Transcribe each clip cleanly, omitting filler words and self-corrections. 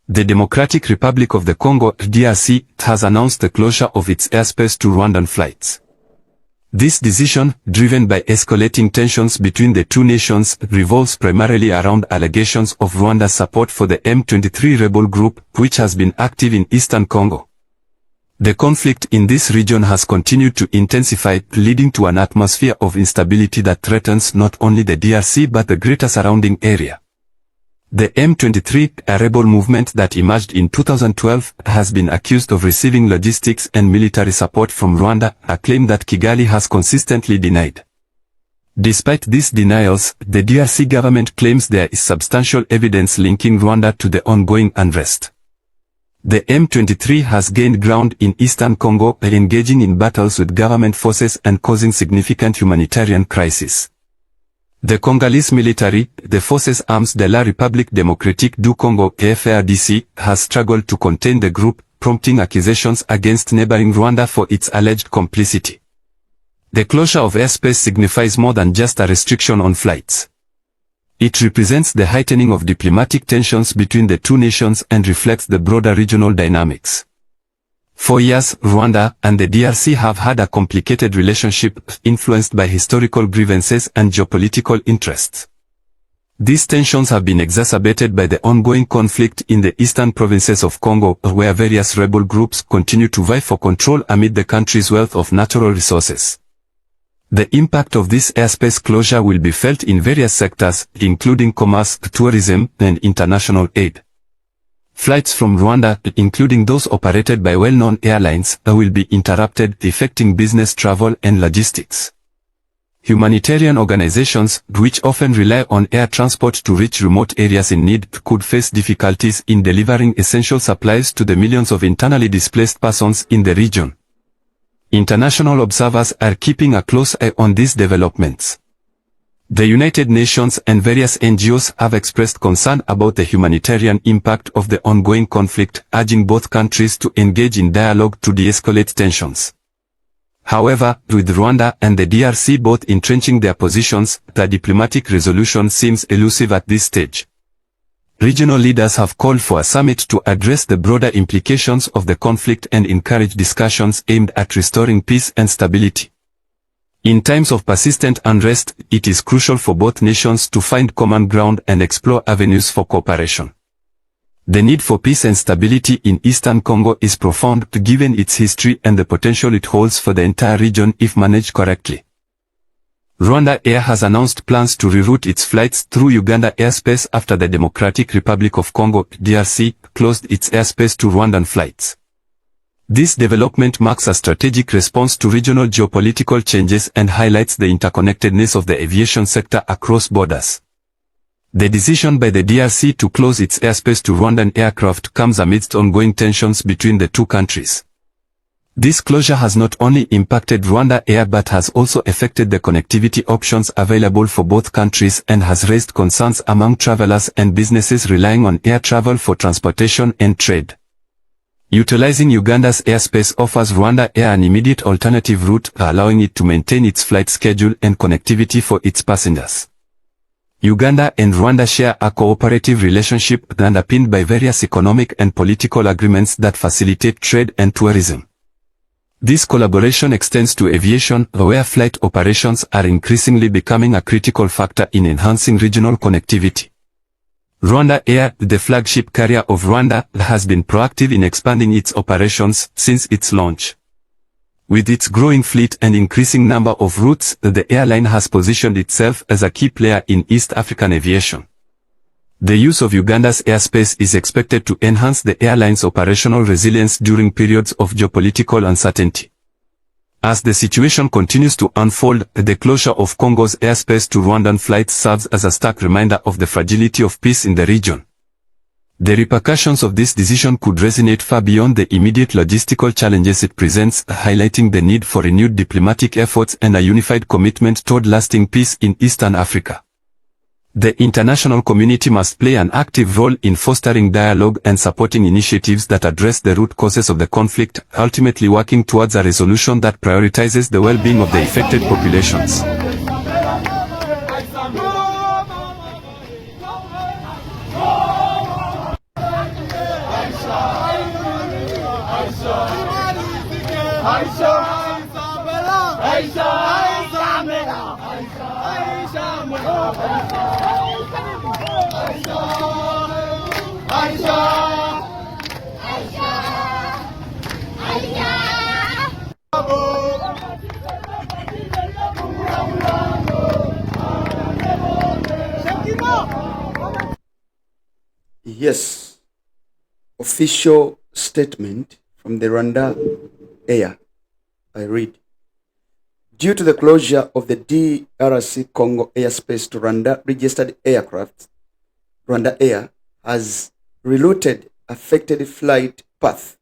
The Democratic Republic of the Congo (DRC) has announced the closure of its airspace to Rwandan flights. This decision, driven by escalating tensions between the two nations, revolves primarily around allegations of Rwanda's support for the M23 rebel group, which has been active in eastern Congo. The conflict in this region has continued to intensify, leading to an atmosphere of instability that threatens not only the DRC but the greater surrounding area. The M23, a rebel movement that emerged in 2012, has been accused of receiving logistics and military support from Rwanda, a claim that Kigali has consistently denied. Despite these denials, the DRC government claims there is substantial evidence linking Rwanda to the ongoing unrest. The M23 has gained ground in eastern Congo, engaging in battles with government forces and causing significant humanitarian crisis. The Congolese military, the Forces Armées de la République démocratique du Congo (FARDC), has struggled to contain the group, prompting accusations against neighboring Rwanda for its alleged complicity. The closure of airspace signifies more than just a restriction on flights. It represents the heightening of diplomatic tensions between the two nations and reflects the broader regional dynamics. For years, Rwanda and the DRC have had a complicated relationship, influenced by historical grievances and geopolitical interests. These tensions have been exacerbated by the ongoing conflict in the eastern provinces of Congo, where various rebel groups continue to vie for control amid the country's wealth of natural resources. The impact of this airspace closure will be felt in various sectors, including commerce, tourism, and international aid. Flights from Rwanda, including those operated by well-known airlines, will be interrupted, affecting business travel and logistics. Humanitarian organizations, which often rely on air transport to reach remote areas in need, could face difficulties in delivering essential supplies to the millions of internally displaced persons in the region. International observers are keeping a close eye on these developments. The United Nations and various NGOs have expressed concern about the humanitarian impact of the ongoing conflict, urging both countries to engage in dialogue to de-escalate tensions. However, with Rwanda and the DRC both entrenching their positions, the diplomatic resolution seems elusive at this stage. Regional leaders have called for a summit to address the broader implications of the conflict and encourage discussions aimed at restoring peace and stability. In times of persistent unrest, it is crucial for both nations to find common ground and explore avenues for cooperation. The need for peace and stability in eastern Congo is profound, given its history and the potential it holds for the entire region if managed correctly. Rwanda Air has announced plans to reroute its flights through Uganda airspace after the Democratic Republic of Congo (DRC) closed its airspace to Rwandan flights. This development marks a strategic response to regional geopolitical changes and highlights the interconnectedness of the aviation sector across borders. The decision by the DRC to close its airspace to Rwandan aircraft comes amidst ongoing tensions between the two countries. This closure has not only impacted Rwanda Air but has also affected the connectivity options available for both countries and has raised concerns among travelers and businesses relying on air travel for transportation and trade. Utilizing Uganda's airspace offers Rwanda Air an immediate alternative route, allowing it to maintain its flight schedule and connectivity for its passengers. Uganda and Rwanda share a cooperative relationship underpinned by various economic and political agreements that facilitate trade and tourism. This collaboration extends to aviation, where flight operations are increasingly becoming a critical factor in enhancing regional connectivity. Rwanda Air, the flagship carrier of Rwanda, has been proactive in expanding its operations since its launch. With its growing fleet and increasing number of routes, the airline has positioned itself as a key player in East African aviation. The use of Uganda's airspace is expected to enhance the airline's operational resilience during periods of geopolitical uncertainty. As the situation continues to unfold, the closure of Congo's airspace to Rwandan flights serves as a stark reminder of the fragility of peace in the region. The repercussions of this decision could resonate far beyond the immediate logistical challenges it presents, highlighting the need for renewed diplomatic efforts and a unified commitment toward lasting peace in Eastern Africa. The international community must play an active role in fostering dialogue and supporting initiatives that address the root causes of the conflict, ultimately working towards a resolution that prioritizes the well-being of the affected populations. Aisha Mela. Aisha Mela. Aisha Mela. Aisha. Yes, official statement from the Rwanda Air. I read. Due to the closure of the DRC Congo airspace to Rwanda registered aircraft, Rwanda Air has rerouted affected flight path.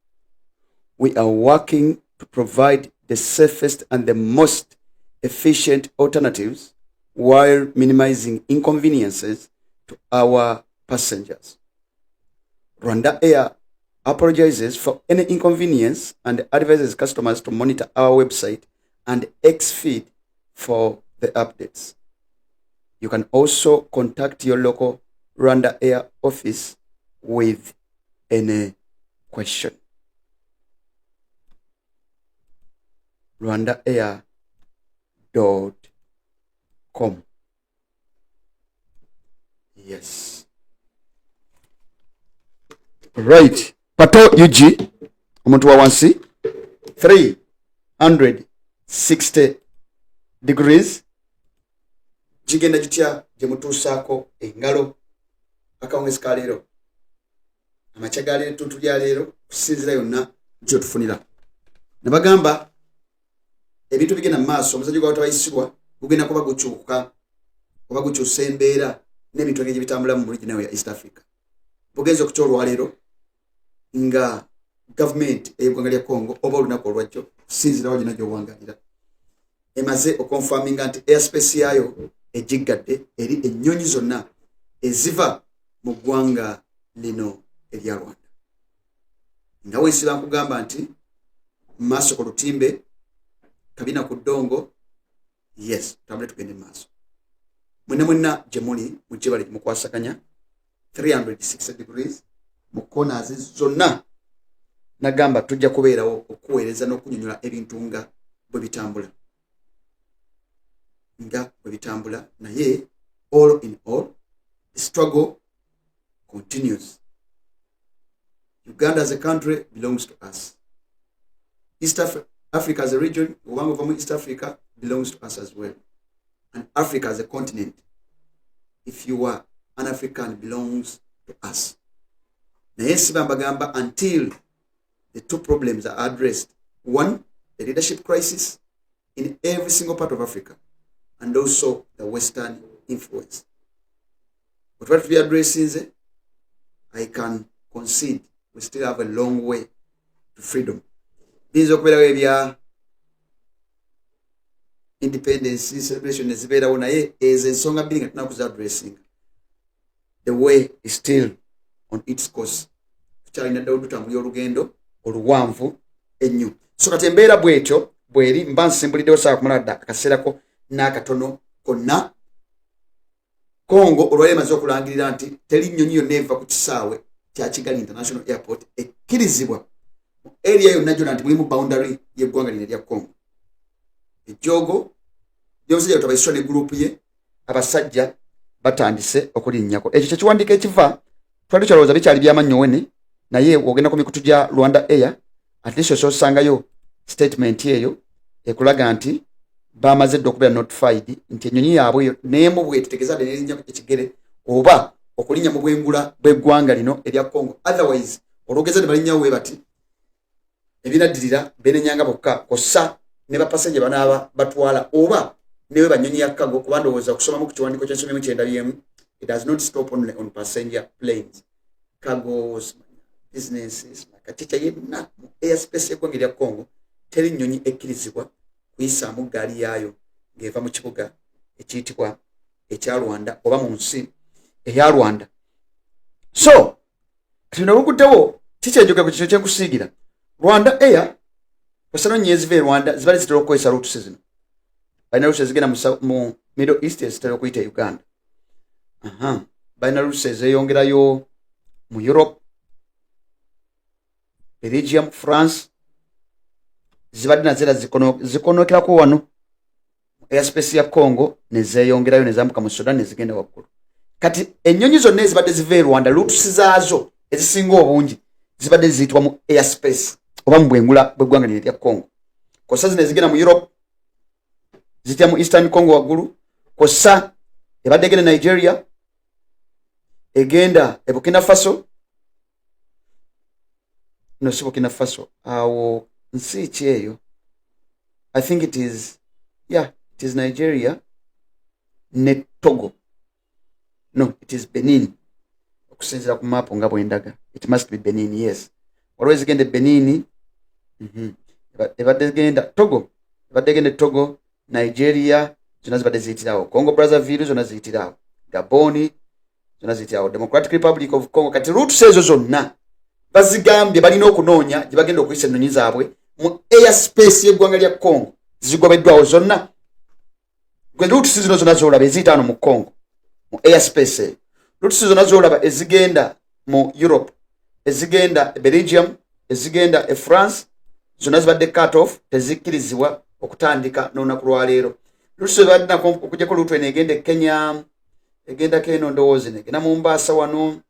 We are working to provide the safest and the most efficient alternatives while minimizing inconveniences to our passengers. Rwanda Air apologizes for any inconvenience and advises customers to monitor our website and X feed for the updates. You can also contact your local Rwanda Air office with any question. RwandaAir.com. Yes. Right. Pato UG. Omuntu wa wansi. 360 degrees. Jigenda jutya jemutusako engalo. Akawunga sikalero. Amachagalero tutulya lero kusinzira yonna kyo tufunira. Nabagamba ebintu bigenda maaso omusajja gwa tabayisibwa gugenda kuba gukyuka oba gukyusa embeera n'ebintu ebyo bitambula mu region ya East Africa. Bugenzo kukyolwa lero nga government ey'eggwanga lya Congo oba olunaku olwajjo kusinzira wagina gy'owangalira emaze okonfaminga nti airspace yayo ejiggadde eri ennyonyi zonna eziva mu ggwanga lino erya Rwanda. Nga wensiba nkugamba nti maaso ku lutimbe kabina ku ddongo, yes, tambule tugende maaso. Mwenna gye muli mujje bali mukwasaganya 360 degrees mu corners zonna. Nagamba tujja kubeerawo okuweereza n'okunyonyola ebintu nga bwe bitambula naye all in all the struggle continues. Uganda as a country belongs to us. East Africa as a region, Uwango from East Africa, belongs to us as well. And Africa as a continent, if you are an African, belongs to us. Until the two problems are addressed. One, the leadership crisis in every single part of Africa, and also the Western influence. But what we are addressing, I can concede, we still have a long way to freedom. These are independence celebration is better when I is a song being at now addressing. The way is still on its course. China do tambulira olugendo oluwanvu ennyo. So kati embeera bwetyo bweri mba nsimbuliddewo saa kumalada akaseerako n'akatono konna. Congo olwali emaze okulangirira nti teri nnyonyi yonna eva ku kisaawe kya Kigali International Airport ekkirizibwa mu area yonna gyonna nti mulimu boundary y'eggwanga lino erya Congo. Ejogo y'omusajja tabayiswa ne group ye abasajja batandise okulinnyako. Ekyo kyekiwandiika ekiva twali tukyalowooza bikyali by'amannyo wene naye ogenda ku mikutu gya Rwanda Air at least osangayo statement eyo ekulaga nti bamaze dde okubeera notified nti ennyonyi yaabwe eyo n'emu bwe tutegeeza n'erinnya ekigere oba okulinnya mu bwengula bw'eggwanga lino erya Congo. Otherwise olwogeza ne balinnyawo we bati ebinaddirira beenenyanga bokka kossa ne bapassenger banaaba batwala oba newe banyonyi ya cargo kuba ndowooza okusomamu ku kiwandiiko ky'ensomemu ky'endabyemu. It does not stop only on passenger planes, cargos, businesses, makachicha yenna mu airspace y'eggwanga erya Congo teri nnyonyi ekkirizibwa kuyisaamu gaali yaayo ng'eva mu kibuga ekiyitibwa ekya Rwanda oba mu nsi eya Rwanda. So kati nobuguddewo kikyenjoga ku kino kyenkusiigira Rwanda Air kwesano nnyo eziva e Rwanda zibali zitera okukozesa routes zino. Balina routes ezigenda mu Middle East ezitera okuyita e Uganda. Balina routes ezeyongerayo mu Europe, Belgium, France, zibadde nazera zikonokerako wano airspace ya Congo nezeyongerayo nezambuka mu Sudan nezigenda waggulu. Kati ennyonyi zonna ezibadde ziva e Rwanda routes zaazo ezisinga obungi zibadde ziyitibwa mu airspace oba mu bwengula bw'eggwanga lino erya Congo. Kosa zino ezigenda mu Europe zitya mu Eastern Congo waggulu, kosa ebadde egenda Nigeria, egenda e Burkina Faso, no si Burkina Faso, awo nsi ki eyo, I think it is Nigeria ne Togo, no it is Benin, okusinzira ku map nga bwendaga, it must be Benin, yes. Waliwo ezigenda Benin, ebadde egenda Togo, ebadde egenda Togo, Nigeria zonna zibadde ziyitirawo, Congo Brazzaville zonna ziyitirawo, Gabon zonna ziyitirawo, Democratic Republic of Congo. Kati routes ezo zonna bazigambye balina okunoonya gye bagenda okuyisa ennonyi zaabwe mu airspace y'eggwanga lya Congo zigobeddwawo zonna. Gwe routes zino zonna z'olaba eziyita wano mu Congo mu airspace eyo, routes zonna z'olaba ezigenda mu Europe, ezigenda Belgium, ezigenda e France, zonna zibadde cut off, tezikkirizibwa okutandika n'olunaku lwaleero. Routes zibadde nako okujjako route eno egenda e Kenya, egenda keno ndowooza negenda Mombasa wano,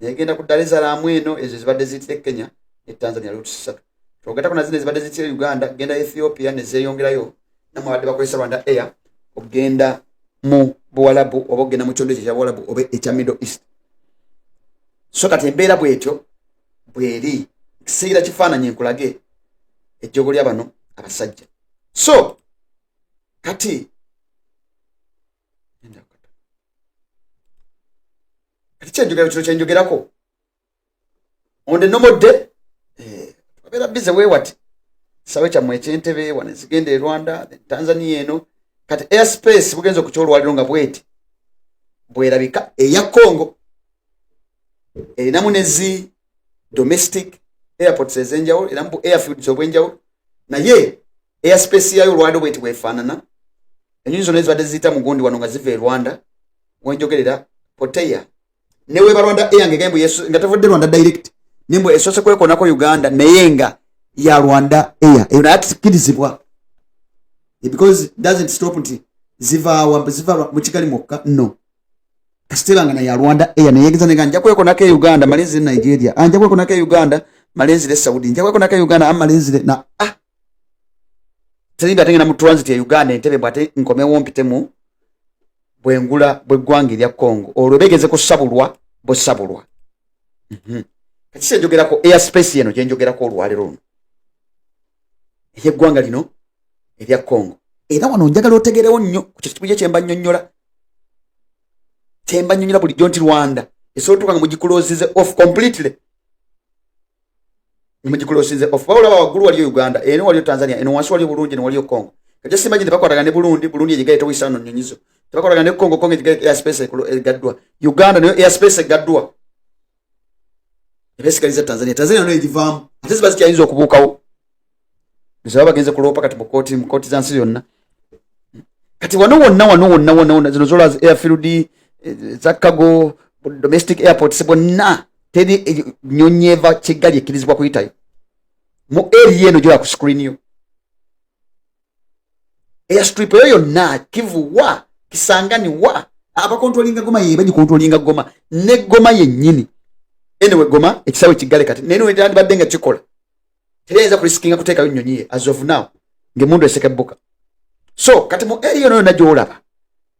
negenda ku Dar es Salaam eno, ezo zibadde ziyitira e Kenya ne Tanzania routes 3. Twogatako na zino ezibadde ziyitira Uganda, genda Ethiopia ne zeeyongerayo, namwe badde bakozesa Rwanda Air okugenda mu Buwalabu oba okugenda mu kyondo ekya Buwalabu oba ekya Middle East. So kati embeera bwetyo bweri kiseera kifaananyi nkulage ejjogo lya bano abasajja. So kati kyenjogera kino kyenjogerako on the normal day babeera bize weewati sawe kyammwe ekyentebe wano zigenda e Rwanda Tanzania eno. Kati airspace bugenza okukyolwaliro nga bweti bwerabika eya Congo erinamu nezi domestic airports ezenjawulo, erinamu airfields obwenjawulo, naye airspace yayo olwaliro bweti bwefaanana. Ennyonyi zonna ezibadde ziyita mugundi wano nga ziva e Rwanda wenjogerera Poteya newe ba Rwanda Air ngembo yesu nga tavudde Rwanda direct nembo esose kwekonako Uganda naye nga ya Rwanda Air eyo nakirizibwa because it doesn't stop nti ziva mu Kigali mokka, no kasitela nga ya Rwanda Air naye yegeza nga nja kwekonako Uganda malenzi ne Nigeria, anja kwekonako Uganda malenzi ne Saudi, nja kwekonako Uganda malenzi na terinda tengena mu transit ya Uganda entebe bwate nkomewo mpitemu bwengula bweggwanga lya Congo olwo begeze kusabulwa bosabulwa. Kati kyenjogerako airspace yeno kyenjogerako olwaliro luno eyeggwanga lino erya Congo. Era wano njagala otegerewo nnyo ku kituuye kyemba nnyonnyola bulijjo nti Rwanda esobola tuka nga mugikulosize off completely, mugikulosize off. Olaba waggulu waliyo Uganda, eno waliyo Tanzania, eno wansi waliyo Burundi, eno waliyo Congo. Kati simagine tebakwatagana ne Burundi ejigaye towisa no nnyonyizo, tebakwatagana ne Congo ejigaye airspace egaddwa, Uganda nayo airspace egaddwa, ebesigaliza Tanzania nayo egivaamu ate ziba zikyayinza okubuukawo zaba bagenze kuloopa kati mu kooti za nsi yonna. Kati wano wonna zino zola airfield za cargo domestic airports bonna teri nnyonyi eva Kigali ekkirizibwa kuyitayo mu area eno gyola ku screen yo. Airstrip eyo yonna Kivuwa, Kisangani abakontrolinga Goma ye bagikontrolinga Goma ne Goma yennyini. Anyway Goma ekisawe Kigali kati neno etandibadde nga kikola tereza kuriskinga kuteekayo nnyonyi ye as of now ng'emundu esekebbuka. So kati mu area eno yonna gy'olaba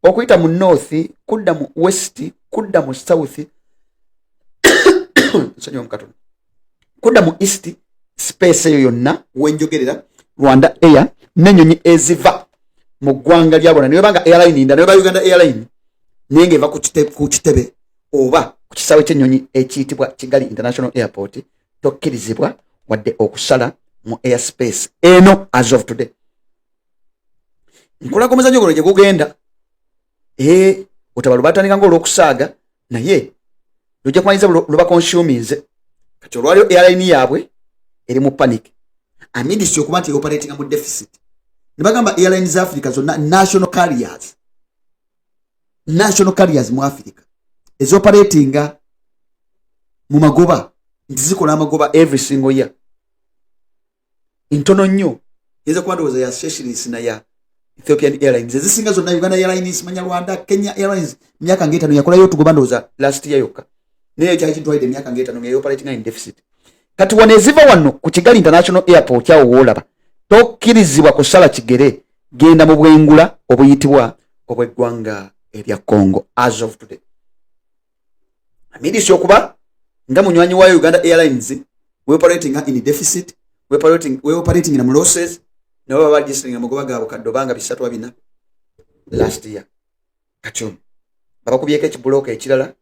okuyita mu north kudda mu west kudda mu south kudda mu east space eyo yonna wenjogerera Rwanda Air n'ennyonyi eziva mu ggwanga lyabona niwe banga airline nda niwe ba Uganda Airline nenge eva ku kitebe oba ku kisawe ky'ennyonyi ekiyitibwa Kigali International Airport tokkirizibwa wadde okusala mu airspace eno as of today. Nkola komeza nyogono gye gugenda otabalu batandika nga olw'okusaaga naye lujja kumanyiza luba consuminze kati olwaliyo airline yaabwe eri mu panic amidisi okuba nti operating mu deficit. Ne bagamba airline za Africa zonna national carriers mu Africa ezoperatinga mu magoba nti zikola amagoba every single year. Intono nnyo Iza kuba ndowooza ya Seychelles na ya Ethiopian Airlines ezisinga zonna Uganda Airlines manya Rwanda Kenya Airlines myaka ng'etaano yakolayo tugoba ndowooza last year yokka naye kyali kitwalidde emyaka ng'etaano nga operating in deficit. Kati wano eziva wano ku Kigali International Airport kyawo woolaba tokkirizibwa kusala kigere genda mu bwengula obuyitibwa obw'eggwanga erya Congo as of today. Amidisi okuba nga munywanyi wa Uganda Airlines we operating in deficit, we operating in losses, na baba bagisringa mugoba gabo kadobanga bisatu abina last year. Kachum baba kubyeka ekibulooka ekirala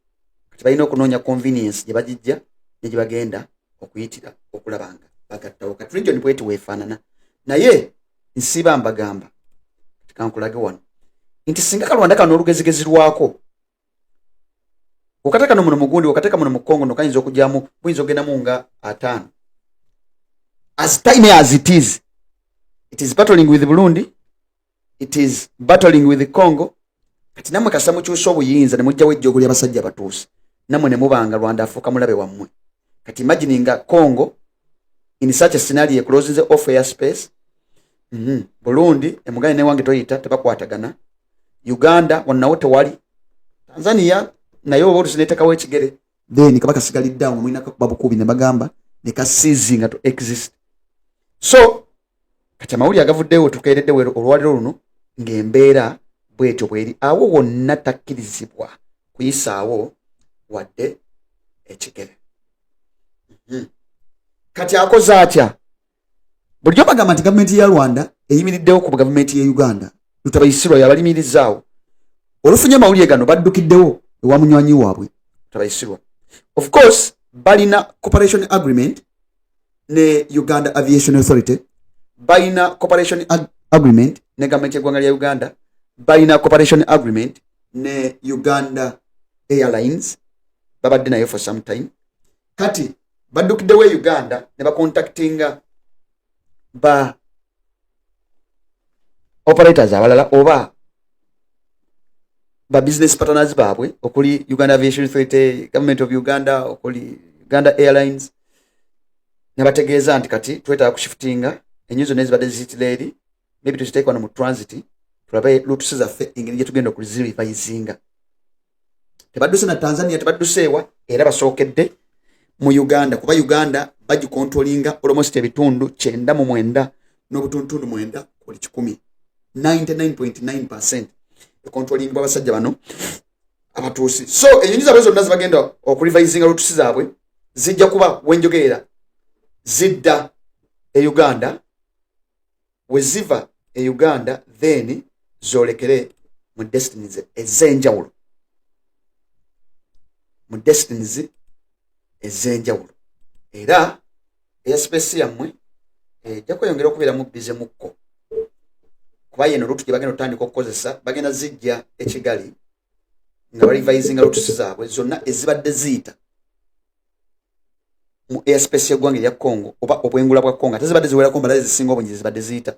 kati balina okunoonya convenience gye bagijja gye bagenda okuyitira okulabanga bagattawo kati region bweti weefaanana naye nsiba mbagamba kankulage wano nti singa Kalwanda kano olugezigezirwako okateka no muno mugundi okateka muno mu Congo nokayinza okujjamu buyinza ogenda mu nga 5 as time as it is battling with Burundi, it is battling with the Congo. Kati namwe kasamu kyuso obuyinza ne mujja wejjogoli abasajja batuusi namwe ne mubanga Rwanda afuuka mulabe wammwe. Kati imagininga Congo in such a scenario closes off airspace. Burundi emugane ne wange toyita tebakwatagana. Uganda wanawo tewali. Tanzania nayo obutu sinetekawo ekigere. Then kabaka sigali down mwina babukubi ne bagamba ne ka seizing to exist. So kati amawuli agavuddewo tukeeredde olwaliro luno ng'embeera bwetyo bweri awo wonna takkirizibwa kuyisaawo wadde ekigere. Kati akoze atya bulijjo bagamba nti gavumenti ya Rwanda eyimiriddewo ku gavumenti ya Uganda lutabayisirwa yabalimirizzaawo olufunye amawulire gano baddukiddewo ewa munywanyi waabwe lutabayisirwa. Of course balina cooperation agreement ne Uganda Aviation Authority, balina cooperation agreement ne government y'eggwanga lya Uganda, balina cooperation agreement ne Uganda Airlines babadde nayo for some time. Kati baddukiddewo Uganda ne bacontactinga ba operators abalala oba ba business partners baabwe okuli Uganda Aviation Authority, Government of Uganda, okuli Uganda Airlines nabategeeza nti kati twetaaga kushiftinga enyizo nezibadde zitileri maybe tuziteekwa no mu transit tulabe lutusi zaffe engeri gye tugenda okuzirivisinga. Tebadduse na Tanzania tebadduseewa era basookedde mu Uganda kuba Uganda bagikontrolinga almost ebitundu 99 n'obutundu 9 kuli 10 99.9% controlling abasajja bano abatuusi. So enyonyi zaabwe zonna zibagenda okurivisinga lutusi zaabwe zijja kuba wenjogerera zidda e Uganda weziva e Uganda then zolekere mu destinies ezenjawulo era airspace yammwe ejja kweyongera okubeera mu bize mukko kuba yeno lutu gye bagenda otandika okukozesa bagenda zijja e Kigali nga barivisinga lutusi zaabwe zonna ezibadde ziyita mu airspace y'eggwanga erya Congo oba obwengula bwa Congo tezibadde ziwerako mbala ezisinga obungi zibadde ziyita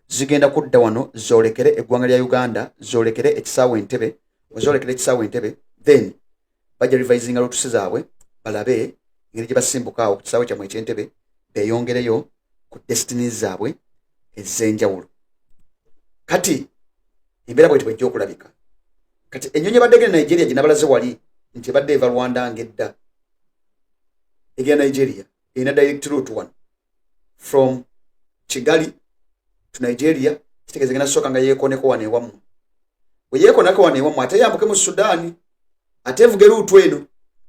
zigenda kudda wano zolekere eggwanga lya Uganda zolekere ekisaawe Entebbe zolekere ekisaawe Entebbe then bajja revisinga lutusi zaabwe balabe engeri gye basimbukaawo ku kisaawe kyammwe eky'Entebbe beeyongereyo ku destinies zaabwe ez'enjawulo. Kati embeera bwetyo bwejja okulabika. Kati ennyonyi ebadde egenda Nigeria gye nabalaze wali nti ebadde eva Rwanda ng'edda egenda Nigeria erina direct route one from Kigali to Nigeria kitegeeza genda soka nga yeekoneko wano ewammwe. Bwe yeekonako wano ewammwe ate yambuke mu Sudan ate evuge route eno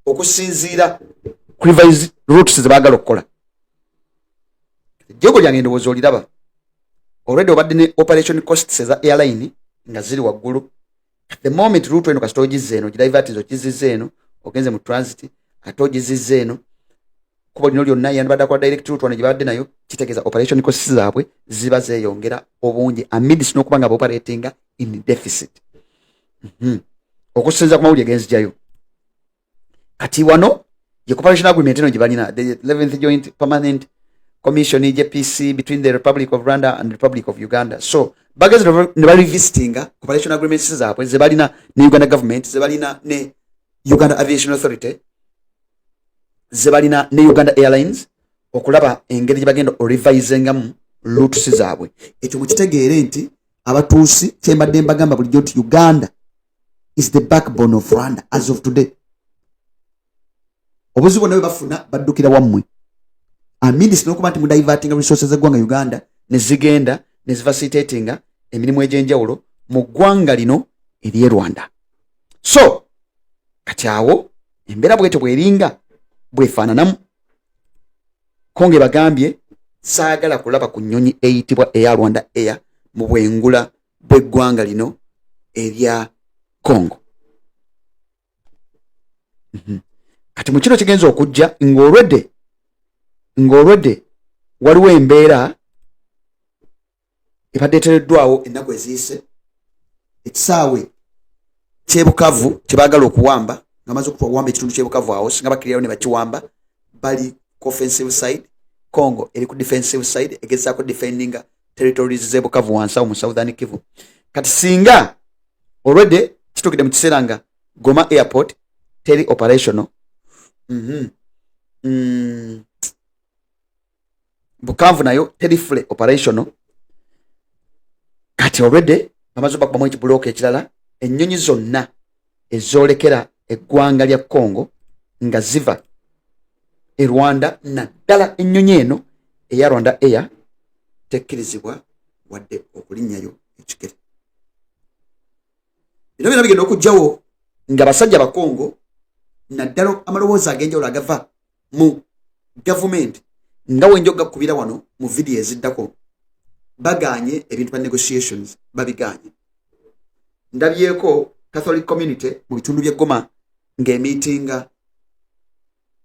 okusinziira ku revise routes ze baagala okukola. Ejjogo lyange ndowooza oliraba already obadde ne operation costs eza airline nga ziri waggulu. At the moment route eno kasita ogizza eno gidivatizo kizizza eno ogenze mu transit ate ogizizza eno kuba lino lyonna yandibadde akola direct route wano gye badde nayo kitegeeza operation costs zaabwe ziba zeeyongera obungi amidst n'okuba nga operatinga in deficit okusinza ku mawulire genzijjayo. Kati wano ye cooperation agreement eno gye balina the 11th joint permanent commission JPC between the Republic of Rwanda and the Republic of Uganda. So bagezi ne bali visitinga cooperation agreements zaabwe ze balina ne Uganda government ze balina ne Uganda Aviation Authority ze balina ne Uganda Airlines okulaba engeri gye bagenda revisingamu roots zaabwe. Ekyo mukitegeere nti abatuusi kyembadde mbagamba bulijjo nti Uganda is the backbone of Rwanda as of today. Obuzibu bwe bafuna baddukira wammwe. Amidisi n'okuba nti mudivertinga resources z'eggwanga Uganda ne zigenda ne zifacilitatinga emirimu egy'enjawulo mu ggwanga lino ery'e Rwanda. So kati awo embeera bwetyo bweringa bwefaananamu. Konge bagambye saagala kulaba ku nnyonyi eyitibwa eya Rwanda Air mu bwengula bw'eggwanga lino erya Congo. Kati mu kino kigenza okujja ng'olwedde waliwo embeera ebadde eteereddwawo ennaku eziyise ekisaawe ky'ebukavu kye baagala okuwamba nga bamaze okuwamba ekitundu ky'ebukavu awo singa bakirirayo ne bakiwamba bali ku offensive side, Congo eri ku defensive side egezaako defendinga territories z'ebukavu wansi awo mu Southern Kivu. Kati singa already kituukidde mu kiseera nga Goma airport teri operational, Bukavu nayo teri fully operational, kati already bamaze okubamu ekibulooka ekirala, ennyonyi zonna ezoolekera eggwanga lya Congo nga ziva e Rwanda naddala ennyonyi eno eya Rwanda Air tekkirizibwa wadde okulinnyayo ekigere. Bino byonna bigenda okujjawo nga basajja ba Congo naddala amaloboozi ag'enjawulo agava mu gavumenti nga wenjo gakubira wano mu vidiyo eziddako baganye ebintu ba negotiations babiganye. Ndabyeko Catholic community mu bitundu bya Goma ng'emiitinga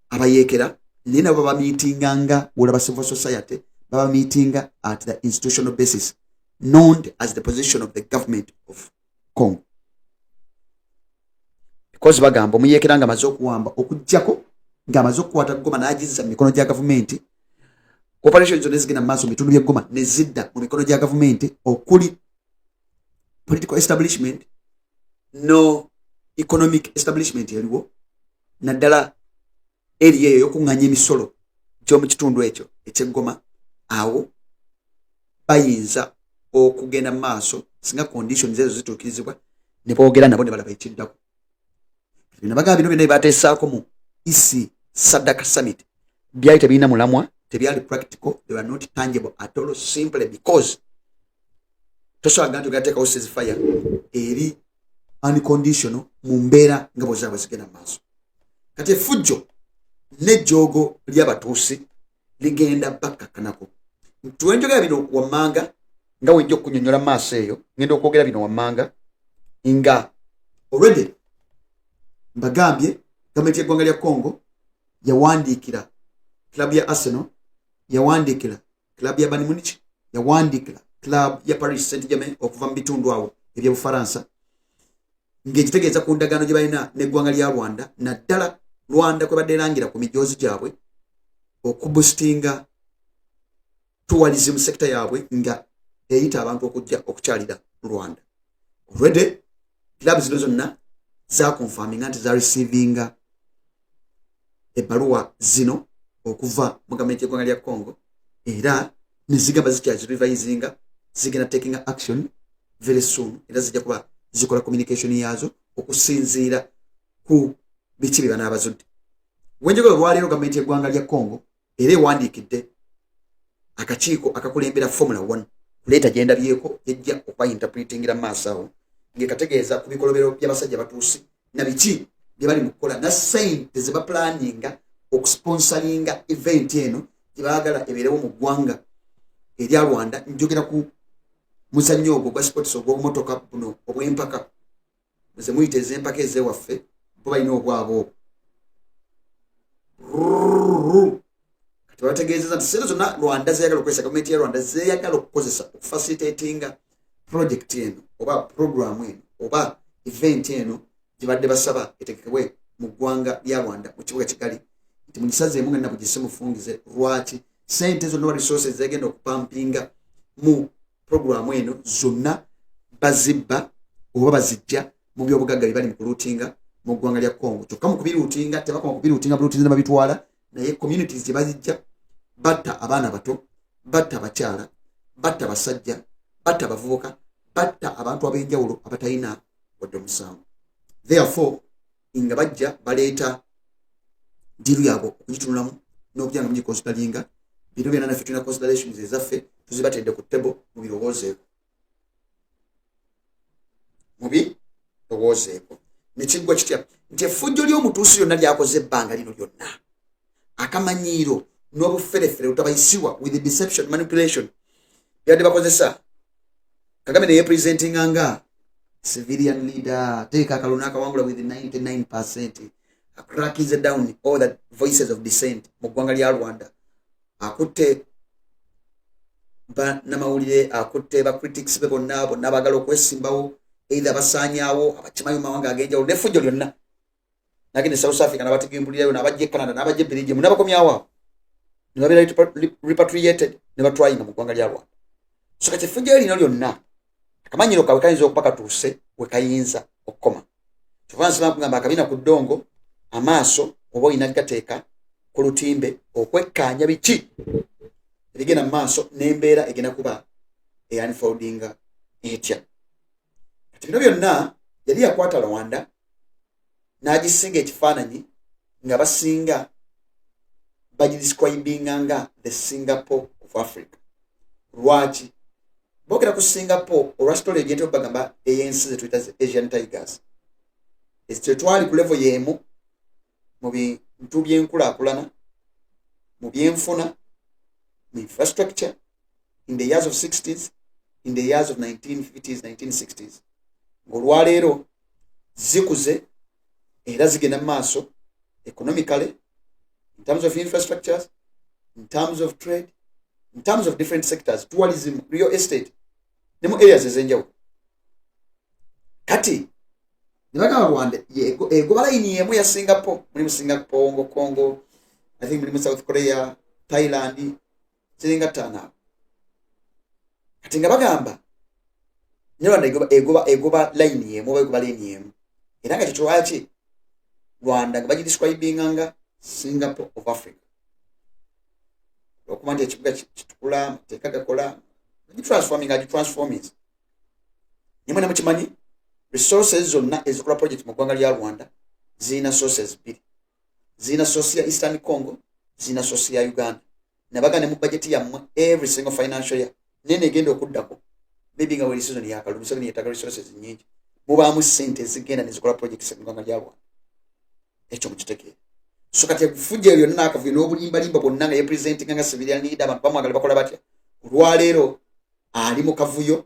abayeekera naye nabo baba miitinganga olaba civil society baba miitinga at the institutional basis known as the position of the government of Congo. Because bagamba omuyeekera nga amaze okuwamba okujjako nga amaze okukwata Goma n'agizza mu mikono gya gavumenti, operations zonna zigenda mu maaso mu bitundu bya Goma ne zidda mu mikono gya gavumenti okuli political establishment no economic establishment yaliwo naddala eri eyo y'okuŋŋanya emisolo gy'omu kitundu ekyo eky'eggoma. Awo bayinza okugenda mu maaso singa conditions ezo zituukirizibwa ne boogera nabo ne balaba ekiddako. Bino bagamba bino byonna byebateesaako mu EC Sadaka Summit byali tebirina mulamwa, tebyali practical, they were not tangible at all, simply because tosobola gamba nti ogateekawo ceasefire eri unconditional mu mbeera nga bw'ozaaba zigenda mu maaso. Kati effujjo n'ejjoogo ly'abatuusi ligenda bakkakkanako. Tuwenjogera bino wammanga nga wenja okunyonnyola mu maaso eyo, ngenda okwogera bino wammanga nga already mbagambye gavumenti y'eggwanga lya Congo yawandiikira club ya Arsenal, yawandiikira club ya Bayern Munich, yawandiikira club ya Paris Saint-Germain okuva mu bitundu awo ebyobufaransa ng'ekitegeeza ku ndagaano gye balina n'eggwanga lya Rwanda naddala Rwanda kwe badde erangira ku mijoozi gyabwe okuboostinga tourism sector yaabwe nga eyita abantu okujja okukyalira Rwanda. Already club zino zonna zakonfaminga nti zarecevinga ebbaluwa zino okuva mu gavumenti y'eggwanga lya Congo era ne zigamba zikyazirivisinga zigenda taking action very soon era zijja kuba zikola communication yazo okusinziira ku biki bye banaabazudde. Wenjogera olwaleero gavumenti y'eggwanga lya Congo era ewandiikidde akakiiko akakulembera Formula 1 kuleeta gyendabyeko ejja okuba interpretingira maaso awo ng'ekategeeza ku bikolobero by'abasajja batuusi na biki bye bali mu kukola na ssente ze baplaninga okusponsoringa event eno gye baagala ebeerewo mu ggwanga erya Rwanda. Njogera ku muzannyo ogwo gwa sports ogw'obumotoka buno obw'empaka ze muyita ez'empaka ez'ewaffe bo balina obwabo. Kati bategeezeza nti sente zonna Rwanda zeeyagala okukozesa, gavumenti ya Rwanda zeeyagala okukozesa okufacilitatinga project eno oba program eno oba event eno gye badde basaba etekebwe mu ggwanga lya Rwanda mu kibuga Kigali nti mugisazeemu nga nnaku gisse mufungize. Lwaki sente zonna oba resources zegenda okupampinga mu program eno zonna bazibba oba bazijja mu byobugagga bye bali mu kuluutinga mu ggwanga lya Congo. Kyokka mu kubiruutinga tebakoma kubiruutinga bulutizi ne babitwala naye communities gye bazijja batta abaana bato, batta abakyala, batta basajja, batta bavubuka, batta abantu ab'enjawulo abatalina wadde omusango. Therefore nga bajja baleeta diiru yaabwe okugitunulamu n'okujja nga mugikonsideringa. Bino byonna naffe tulina considerations ezaffe tuzibatedde ku ttebo mubirowoozeeko. Nekiggwa kitya nti effujjo ly'omutuusi lyonna lyakoze ebbanga lino lyonna, akamanyiiro n'obuferefere utabayisibwa with the deception manipulation byadde bakozesa. Kagame ne yepresentinga nga civilian leader, teeka akalulu n'akawangula with 99%, cracking down all the voices of dissent mu ggwanga lya Rwanda. Akutte bannamawulire, akutte bacritics be bonna abagala okwesimbawo, either basaanyaawo abakimayo mu mawanga ag'enjawulo n'effujjo lyonna. Nagende South Africa n'abatigimbulirayo n'abajja Canada n'abajja Belgium n'abakomyawo ne babeera repatriated ne batwayinga mu ggwanga lya Rwanda. So kati effujjo lino lyonna akamanyiro kawe kayinza okuba katuuse we kayinza okukoma. Kyova kugamba akabina ku ddongo amaaso oba olina gateeka ku lutimbe okwekkaanya biki ebigenda mu maaso n'embeera egenda kuba eyanfoldinga etya. Kati bino byonna yali yakwata Rwanda n'agisinga ekifaananyi nga basinga bagidescribinga nga the Singapore of Africa. Lwaki? Boogera ku Singapore olwa story egyente bagamba ey'ensi ze tuyita Asian Tigers. Tetwali ku level y'emu mu bintu by'enkulaakulana, mu byenfuna, mu infrastructure in the years of 60s, in the years of 1950s, 1960s. Ng'olwaleero zikuze era zigenda mu maaso economically, in terms of infrastructures, in terms of trade, in terms of different sectors, tourism, real estate, ne mu areas ez'enjawulo. Kati ne bagamba Rwanda egoba layini y'emu ya Singapore, mulimu Singapore, Congo, I think mulimu South Korea, Thailand, ziringa ttaano. Kati nga bagamba ne Rwanda egoba layini y'emu oba egoba layini y'emu. Era nga kyekyo Rwanda nga bagidescribinga nga Singapore of Africa. Okuba nti ekibuga kitukula, amateeka gakola, agitransforming. Nimwe ne mukimanyi resources zonna ezikola project mu ggwanga lya Rwanda zirina sources bbiri. Zirina source ya Eastern Congo, zirina source ya Uganda. Nabagane mu budget yammwe every single financial year nene egenda okuddako. Maybe nga wali season ya kalulu, Museveni yeetaaga resources nnyingi. Mubaamu ssente ezigenda nezikola projects mu ggwanga lya Rwanda. Ekyo mukitegeere. So kati effujjo eryo n'akavuyo n'obulimbalimba bwonna nga yepresentinga nga civilian leader, abantu bamwagala bakola batya. Olwaleero ali mu kavuyo,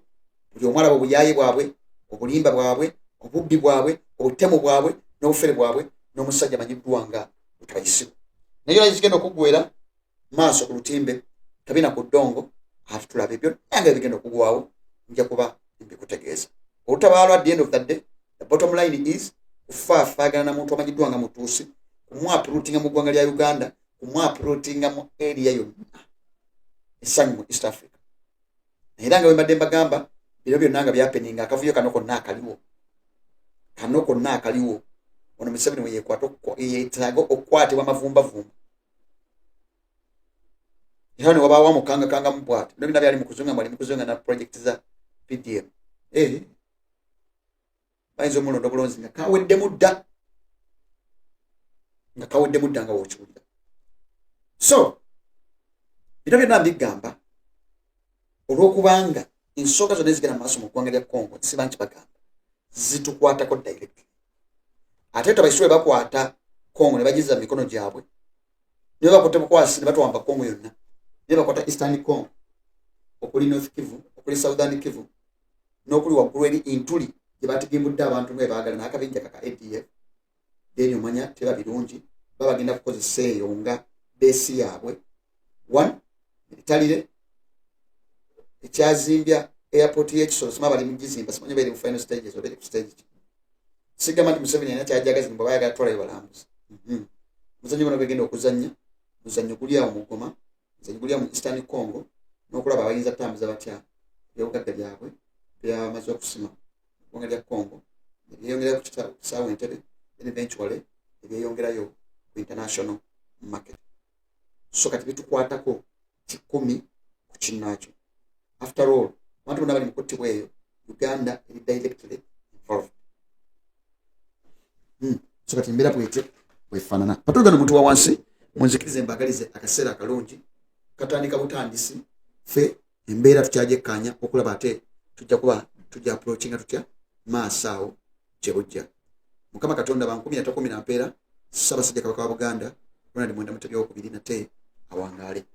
buli omwala obuyaaye bwabwe, obulimba bwabwe, obubbi bwabwe, obutemu bwabwe, n'obufere bwabwe, n'omusajja manyiddwa nga butayisibwa. Naye yali kigenda okuggwera maaso ku lutimbe, tabina ku ddongo, ate tulaba ebyo nga bigenda okugwawo, nja kuba mbikutegeeza. Olutabaalo at the end of the day, the bottom line is kufaafaagana na muntu amanyiddwa nga mutuusi, kumwapurutinga mu ggwanga lya Uganda, kumwapurutinga mu area yonna essanyu mu East Africa. Era nga wembadde mbagamba bino byonna nga byapeninga akavuyo kano konna akaliwo ono Museveni we yeetaaga okukwatibwa mavumbavumba. Era ne wabaawo amukangakanga mu bwati bino byonna byali mu kuzunga mwali mu kuzunga na project za PDM. Bayinza omulondo bulonzi nga kaweddemu dda nga wookiwulira. So bino byonna mbigamba olw'okubanga ensooka zonna ezigenda mu maaso mu ggwanga lya Congo siba nti bagamba zitukwatako direct. Ate tabayisibwe bakwata Congo ne bagiza mu mikono gyabwe, ne bakwata bukwasi ne batwamba Congo yonna, ne bakwata Eastern Congo okuli North Kivu, okuli Southern Kivu, n'okuli waggulu eri Intuli gye batigimbudde abantu nga baagala n'akabinja kaka ADF. Then omanya teba birungi baba bagenda kukozesa eyo nga beesi yaabwe. One, ebitalire ekyazimbya airport y'Ekisolo sima bali mugizimba simanyi bali mu final stages oba ku stage ki. Sigamba nti Museveni alina kyajagaza mbu bayagala twalayo balambuza. Muzannyo guno begenda okuzannya, muzannyo guli awo mu Goma, muzannyo guli awo mu Eastern Congo, n'okulaba abayinza tambuza batya ebyobugagga byabwe byamaze okusima mu ggwanga lya Congo, ebyeyongera ku kisaawe Entebbe, then eventually ebyeyongerayo ku international market. So kati bitukwatako 10 ku kinnaakyo. after all abantu bonna bali mu kuttibwa eyo Uganda eri directly involved. So kati embeera bwetyo bwefaanana. Patogana omuntu wa wansi munzikirize mbagalize akaseera akalungi katandika butandisi ffe embeera tukyagyekkanya okulaba ate tujja approachinga tutya maaso awo gye bujja. Mukama Katonda bankumi atakomina mpeera Ssaabasajja Kabaka wa Buganda Ronald Muwenda Mutebi II nate awangaale.